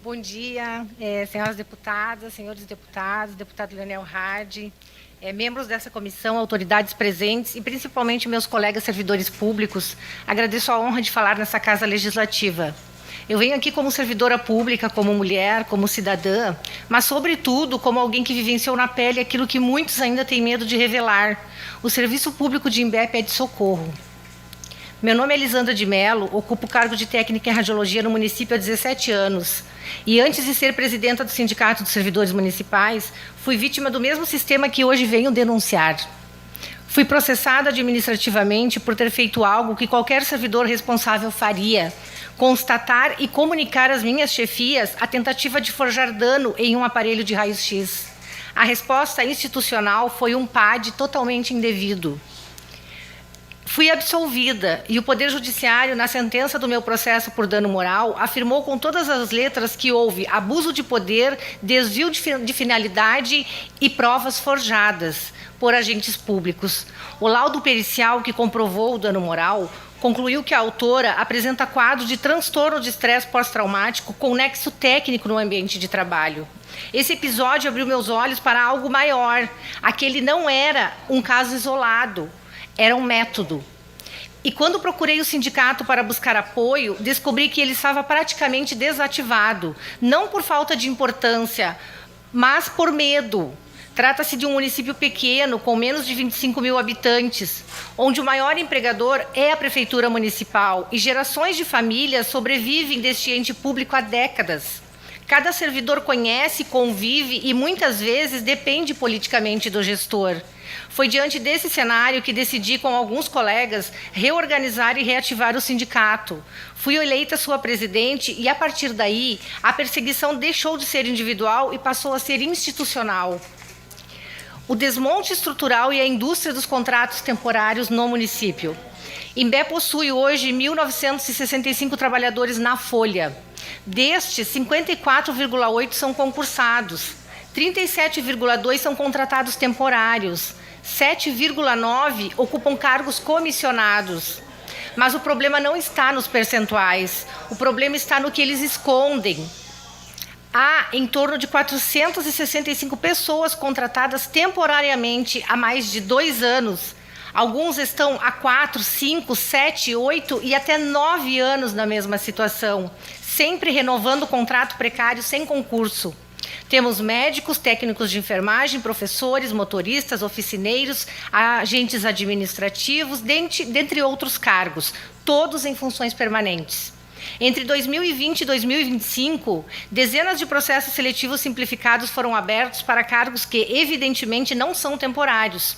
Bom dia, senhoras deputadas, senhores deputados, deputado Leonel Hard, membros dessa comissão, autoridades presentes e principalmente meus colegas servidores públicos. Agradeço a honra de falar nessa Casa Legislativa. Eu venho aqui como servidora pública, como mulher, como cidadã, mas, sobretudo, como alguém que vivenciou na pele aquilo que muitos ainda têm medo de revelar. O Serviço Público de Imbé pede socorro. Meu nome é Elisandra de Mello, ocupo o cargo de técnica em radiologia no município há 17 anos. E antes de ser presidenta do Sindicato dos Servidores Municipais, fui vítima do mesmo sistema que hoje venho denunciar. Fui processada administrativamente por ter feito algo que qualquer servidor responsável faria: constatar e comunicar às minhas chefias a tentativa de forjar dano em um aparelho de raio-x. A resposta institucional foi um PAD totalmente indevido. Fui absolvida e o Poder Judiciário, na sentença do meu processo por dano moral, afirmou com todas as letras que houve abuso de poder, desvio de finalidade e provas forjadas por agentes públicos. O laudo pericial que comprovou o dano moral concluiu que a autora apresenta quadro de transtorno de estresse pós-traumático com nexo técnico no ambiente de trabalho. Esse episódio abriu meus olhos para algo maior. Aquele não era um caso isolado, era um método. E quando procurei o sindicato para buscar apoio, descobri que ele estava praticamente desativado, não por falta de importância, mas por medo. Trata-se de um município pequeno, com menos de 25 mil habitantes, onde o maior empregador é a Prefeitura Municipal e gerações de famílias sobrevivem deste ente público há décadas. Cada servidor conhece, convive e muitas vezes depende politicamente do gestor. Foi diante desse cenário que decidi, com alguns colegas, reorganizar e reativar o sindicato. Fui eleita sua presidente e, a partir daí, a perseguição deixou de ser individual e passou a ser institucional. O desmonte estrutural e a indústria dos contratos temporários no município. Imbé possui hoje 1.965 trabalhadores na folha. Destes, 54,8 são concursados, 37,2 são contratados temporários, 7,9 ocupam cargos comissionados. Mas o problema não está nos percentuais, o problema está no que eles escondem. Há em torno de 465 pessoas contratadas temporariamente há mais de 2 anos. Alguns estão há 4, 5, 7, 8 e até 9 anos na mesma situação, sempre renovando o contrato precário sem concurso. Temos médicos, técnicos de enfermagem, professores, motoristas, oficineiros, agentes administrativos, dentre outros cargos, todos em funções permanentes. Entre 2020 e 2025, dezenas de processos seletivos simplificados foram abertos para cargos que, evidentemente, não são temporários.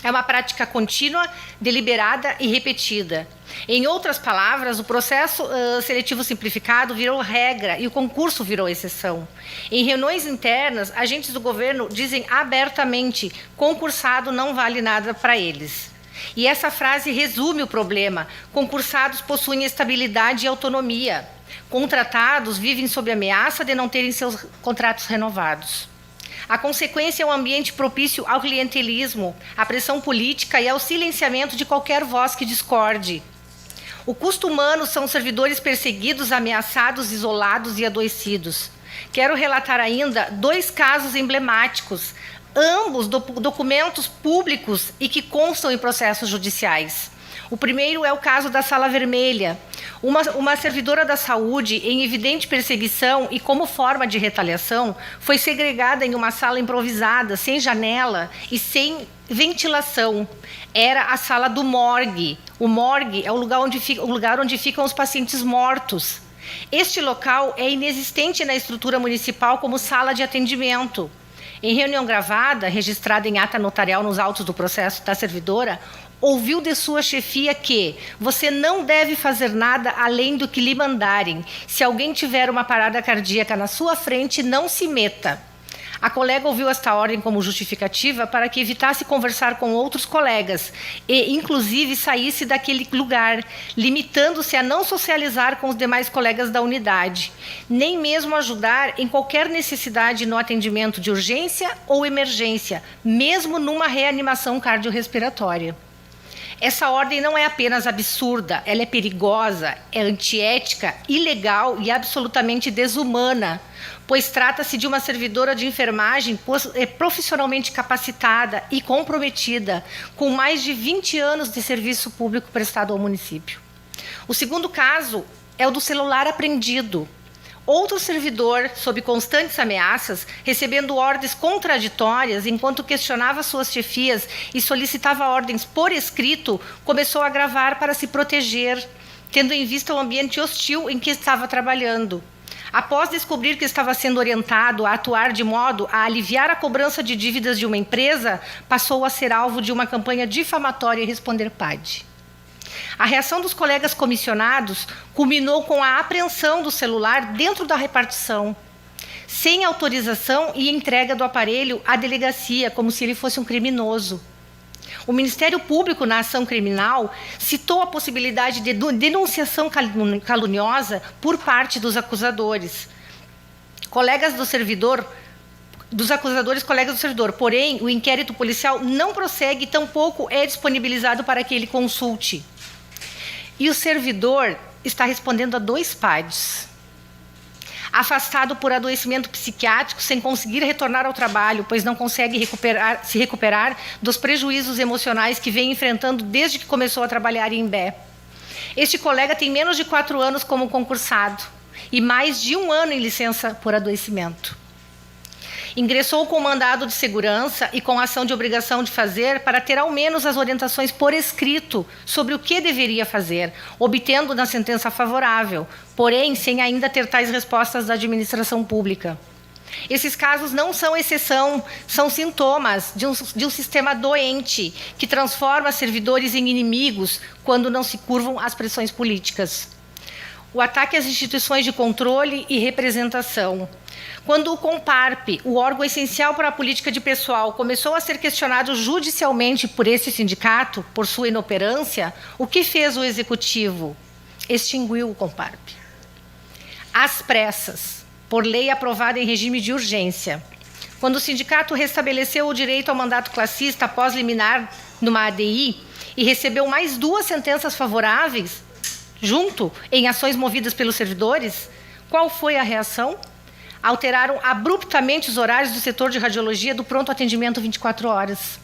É uma prática contínua, deliberada e repetida. Em outras palavras, o processo seletivo simplificado virou regra e o concurso virou exceção. Em reuniões internas, agentes do governo dizem abertamente: concursado não vale nada para eles. E essa frase resume o problema: concursados possuem estabilidade e autonomia. Contratados vivem sob ameaça de não terem seus contratos renovados. A consequência é um ambiente propício ao clientelismo, à pressão política e ao silenciamento de qualquer voz que discorde. O custo humano são servidores perseguidos, ameaçados, isolados e adoecidos. Quero relatar ainda 2 casos emblemáticos, ambos documentos públicos e que constam em processos judiciais. O primeiro é o caso da Sala Vermelha. Uma servidora da saúde, em evidente perseguição e como forma de retaliação, foi segregada em uma sala improvisada, sem janela e sem ventilação. Era a sala do morgue. O morgue é o lugar onde ficam os pacientes mortos. Este local é inexistente na estrutura municipal como sala de atendimento. Em reunião gravada, registrada em ata notarial nos autos do processo da servidora, ouviu de sua chefia que você não deve fazer nada além do que lhe mandarem. Se alguém tiver uma parada cardíaca na sua frente, não se meta. A colega ouviu esta ordem como justificativa para que evitasse conversar com outros colegas e, inclusive, saísse daquele lugar, limitando-se a não socializar com os demais colegas da unidade, nem mesmo ajudar em qualquer necessidade no atendimento de urgência ou emergência, mesmo numa reanimação cardiorrespiratória. Essa ordem não é apenas absurda, ela é perigosa, é antiética, ilegal e absolutamente desumana, pois trata-se de uma servidora de enfermagem profissionalmente capacitada e comprometida, com mais de 20 anos de serviço público prestado ao município. O segundo caso é o do celular apreendido. Outro servidor, sob constantes ameaças, recebendo ordens contraditórias enquanto questionava suas chefias e solicitava ordens por escrito, começou a gravar para se proteger, tendo em vista o ambiente hostil em que estava trabalhando. Após descobrir que estava sendo orientado a atuar de modo a aliviar a cobrança de dívidas de uma empresa, passou a ser alvo de uma campanha difamatória e responder PAD. A reação dos colegas comissionados culminou com a apreensão do celular dentro da repartição, sem autorização e entrega do aparelho à delegacia, como se ele fosse um criminoso. O Ministério Público, na ação criminal, citou a possibilidade de denunciação caluniosa por parte dos acusadores. Dos acusadores, colegas do servidor. Porém, o inquérito policial não prossegue e tampouco é disponibilizado para que ele consulte. E o servidor está respondendo a 2 PADs. Afastado por adoecimento psiquiátrico, sem conseguir retornar ao trabalho, pois não consegue se recuperar dos prejuízos emocionais que vem enfrentando desde que começou a trabalhar em Imbé. Este colega tem menos de 4 anos como concursado e mais de 1 ano em licença por adoecimento. Ingressou com mandado de segurança e com ação de obrigação de fazer para ter ao menos as orientações por escrito sobre o que deveria fazer, obtendo na sentença favorável, porém sem ainda ter tais respostas da administração pública. Esses casos não são exceção, são sintomas de um sistema doente que transforma servidores em inimigos quando não se curvam às pressões políticas. O ataque às instituições de controle e representação. Quando o Comparp, o órgão essencial para a política de pessoal, começou a ser questionado judicialmente por esse sindicato, por sua inoperância, o que fez o Executivo? Extinguiu o Comparp. Às pressas, por lei aprovada em regime de urgência. Quando o sindicato restabeleceu o direito ao mandato classista após liminar numa ADI e recebeu mais 2 sentenças favoráveis, junto, em ações movidas pelos servidores, qual foi a reação? Alteraram abruptamente os horários do setor de radiologia do pronto atendimento 24 horas,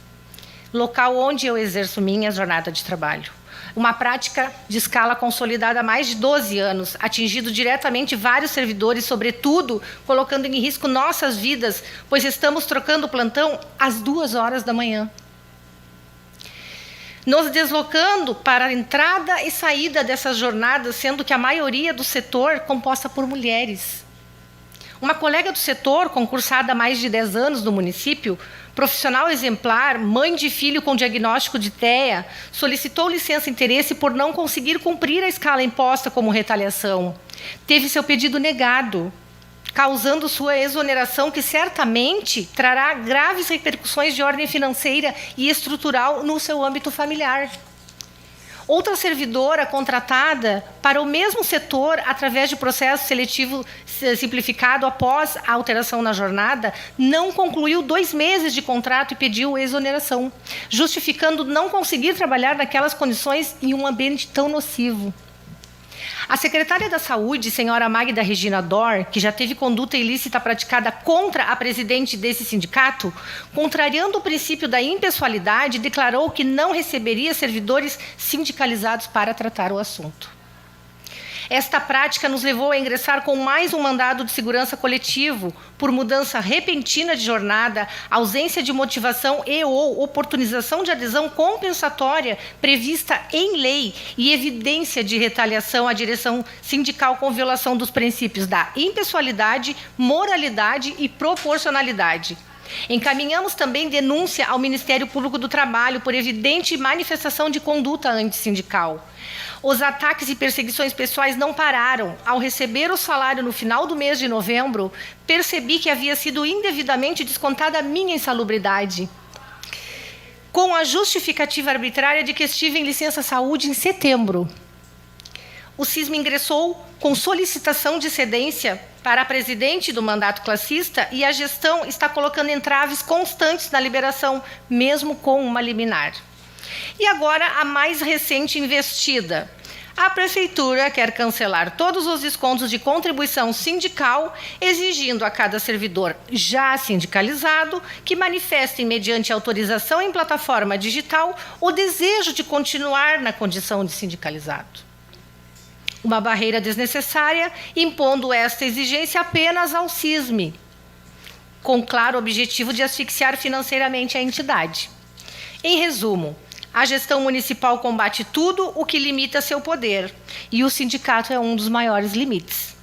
local onde eu exerço minha jornada de trabalho. Uma prática de escala consolidada há mais de 12 anos, atingindo diretamente vários servidores, sobretudo colocando em risco nossas vidas, pois estamos trocando o plantão às 2 horas da manhã. Nos deslocando para a entrada e saída dessas jornadas, sendo que a maioria do setor é composta por mulheres. Uma colega do setor, concursada há mais de 10 anos no município, profissional exemplar, mãe de filho com diagnóstico de TEA, solicitou licença-interesse por não conseguir cumprir a escala imposta como retaliação. Teve seu pedido negado, causando sua exoneração, que certamente trará graves repercussões de ordem financeira e estrutural no seu âmbito familiar. Outra servidora contratada para o mesmo setor, através de processo seletivo simplificado após a alteração na jornada, não concluiu 2 meses de contrato e pediu exoneração, justificando não conseguir trabalhar naquelas condições em um ambiente tão nocivo. A secretária da Saúde, senhora Magda Regina Dor, que já teve conduta ilícita praticada contra a presidente desse sindicato, contrariando o princípio da impessoalidade, declarou que não receberia servidores sindicalizados para tratar o assunto. Esta prática nos levou a ingressar com mais um mandado de segurança coletivo por mudança repentina de jornada, ausência de motivação e ou oportunização de adesão compensatória prevista em lei e evidência de retaliação à direção sindical com violação dos princípios da impessoalidade, moralidade e proporcionalidade. Encaminhamos também denúncia ao Ministério Público do Trabalho por evidente manifestação de conduta antissindical. Os ataques e perseguições pessoais não pararam. Ao receber o salário no final do mês de novembro, percebi que havia sido indevidamente descontada a minha insalubridade, com a justificativa arbitrária de que estive em licença-saúde em setembro. O CISM ingressou com solicitação de cedência para a presidente do mandato classista e a gestão está colocando entraves constantes na liberação, mesmo com uma liminar. E agora a mais recente investida. A Prefeitura quer cancelar todos os descontos de contribuição sindical, exigindo a cada servidor já sindicalizado que manifestem, mediante autorização em plataforma digital, o desejo de continuar na condição de sindicalizado. Uma barreira desnecessária, impondo esta exigência apenas ao CISME, com claro objetivo de asfixiar financeiramente a entidade. Em resumo, a gestão municipal combate tudo o que limita seu poder, e o sindicato é um dos maiores limites.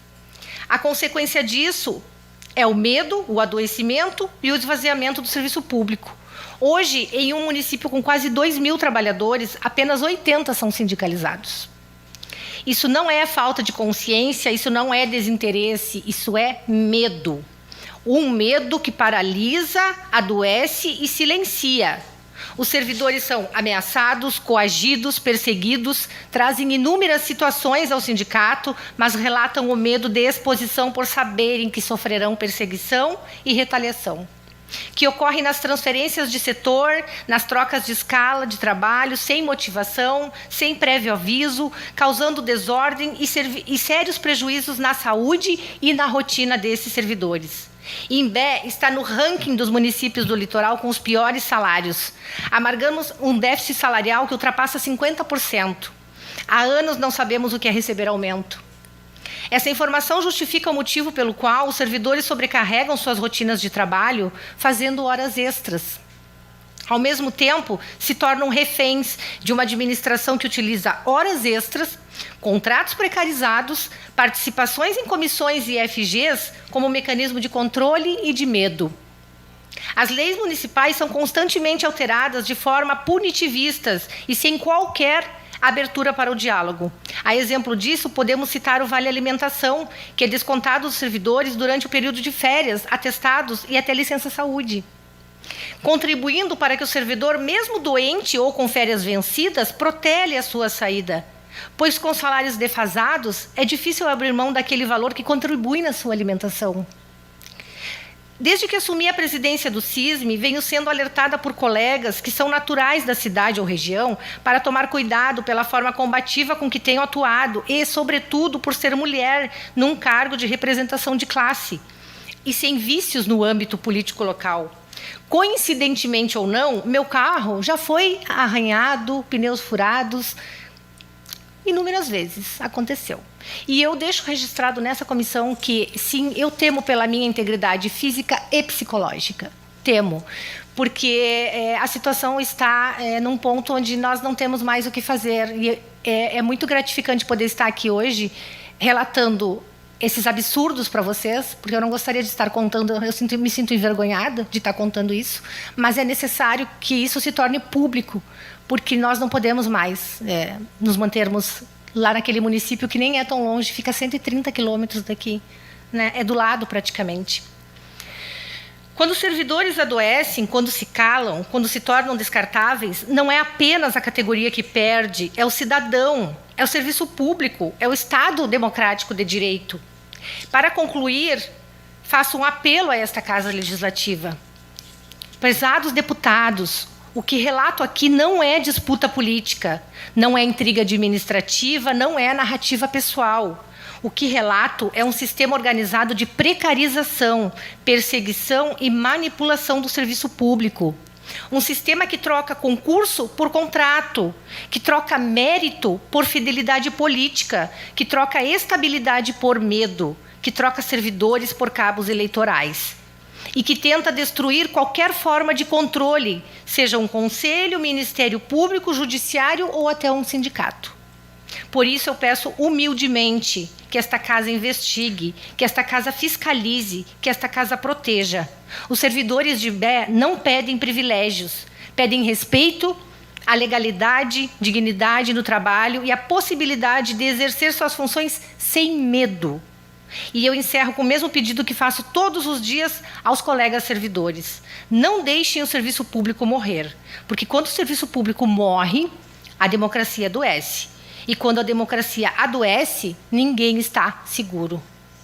A consequência disso é o medo, o adoecimento e o esvaziamento do serviço público. Hoje, em um município com quase 2.000 trabalhadores, apenas 80 são sindicalizados. Isso não é falta de consciência, isso não é desinteresse, isso é medo. Um medo que paralisa, adoece e silencia. Os servidores são ameaçados, coagidos, perseguidos, trazem inúmeras situações ao sindicato, mas relatam o medo de exposição por saberem que sofrerão perseguição e retaliação, que ocorre nas transferências de setor, nas trocas de escala de trabalho, sem motivação, sem prévio aviso, causando desordem e sérios prejuízos na saúde e na rotina desses servidores. Imbé está no ranking dos municípios do litoral com os piores salários. Amargamos um déficit salarial que ultrapassa 50%. Há anos não sabemos o que é receber aumento. Essa informação justifica o motivo pelo qual os servidores sobrecarregam suas rotinas de trabalho, fazendo horas extras. Ao mesmo tempo, se tornam reféns de uma administração que utiliza horas extras, contratos precarizados, participações em comissões e FGs como mecanismo de controle e de medo. As leis municipais são constantemente alteradas de forma punitivistas e sem qualquer abertura para o diálogo. A exemplo disso, podemos citar o Vale Alimentação, que é descontado dos servidores durante o período de férias, atestados e até licença saúde, contribuindo para que o servidor, mesmo doente ou com férias vencidas, protele a sua saída, pois com salários defasados é difícil abrir mão daquele valor que contribui na sua alimentação. Desde que assumi a presidência do CISME, venho sendo alertada por colegas que são naturais da cidade ou região para tomar cuidado pela forma combativa com que tenho atuado e, sobretudo, por ser mulher num cargo de representação de classe e sem vícios no âmbito político local. Coincidentemente ou não, meu carro já foi arranhado, pneus furados, inúmeras vezes aconteceu. E eu deixo registrado nessa comissão que, sim, eu temo pela minha integridade física e psicológica. Temo, porque a situação está num ponto onde nós não temos mais o que fazer. E é muito gratificante poder estar aqui hoje relatando esses absurdos para vocês, porque eu não gostaria de estar contando, me sinto envergonhada de estar contando isso, mas é necessário que isso se torne público, porque nós não podemos mais nos mantermos lá naquele município que nem é tão longe, fica a 130 quilômetros daqui, né? É do lado praticamente. Quando os servidores adoecem, quando se calam, quando se tornam descartáveis, não é apenas a categoria que perde, é o cidadão, é o serviço público, é o Estado democrático de direito. Para concluir, faço um apelo a esta Casa Legislativa. Prezados deputados, o que relato aqui não é disputa política, não é intriga administrativa, não é narrativa pessoal. O que relato é um sistema organizado de precarização, perseguição e manipulação do serviço público. Um sistema que troca concurso por contrato, que troca mérito por fidelidade política, que troca estabilidade por medo, que troca servidores por cabos eleitorais. E que tenta destruir qualquer forma de controle, seja um conselho, Ministério Público, Judiciário ou até um sindicato. Por isso eu peço humildemente que esta casa investigue, que esta casa fiscalize, que esta casa proteja. Os servidores de Imbé não pedem privilégios, pedem respeito, a legalidade, dignidade no trabalho e a possibilidade de exercer suas funções sem medo. E eu encerro com o mesmo pedido que faço todos os dias aos colegas servidores. Não deixem o serviço público morrer, porque quando o serviço público morre, a democracia adoece. E quando a democracia adoece, ninguém está seguro.